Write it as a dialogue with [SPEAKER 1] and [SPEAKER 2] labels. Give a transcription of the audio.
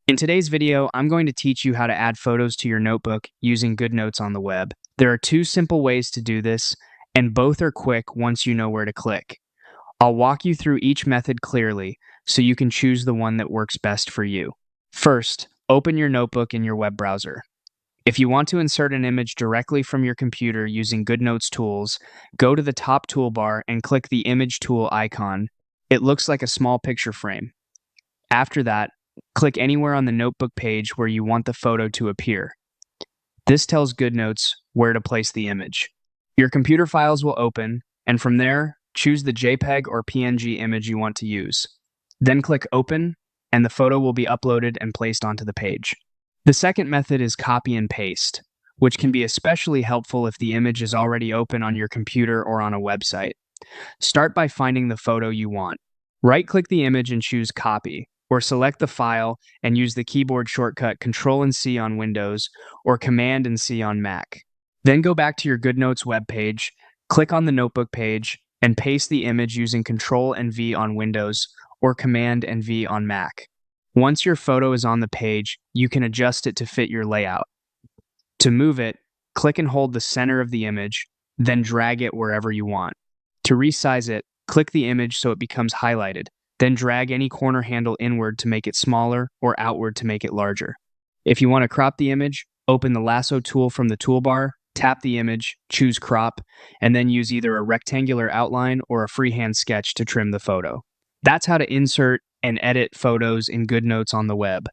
[SPEAKER 1] In today's video, I'm going to teach you how to add photos to your notebook using Goodnotes on the web. There are two simple ways to do this, and both are quick once you know where to click. I'll walk you through each method clearly so you can choose the one that works best for you. First, open your notebook in your web browser. If you want to insert an image directly from your computer using Goodnotes tools, go to the top toolbar and click the image tool icon. It looks like a small picture frame. After that, click anywhere on the notebook page where you want the photo to appear. This tells Goodnotes where to place the image. Your computer files will open, and from there, choose the JPEG or PNG image you want to use. Then click Open, and the photo will be uploaded and placed onto the page. The second method is copy and paste, which can be especially helpful if the image is already open on your computer or on a website. Start by finding the photo you want. Right-click the image and choose Copy, or select the file and use the keyboard shortcut Ctrl and C on Windows or Command and C on Mac. Then go back to your Goodnotes web page, click on the notebook page, and paste the image using Ctrl and V on Windows or Command and V on Mac. Once your photo is on the page, you can adjust it to fit your layout. To move it, click and hold the center of the image, then drag it wherever you want. To resize it, click the image so it becomes highlighted. Then drag any corner handle inward to make it smaller or outward to make it larger. If you want to crop the image, open the lasso tool from the toolbar, tap the image, choose crop, and then use either a rectangular outline or a freehand sketch to trim the photo. That's how to insert and edit photos in Goodnotes on the web.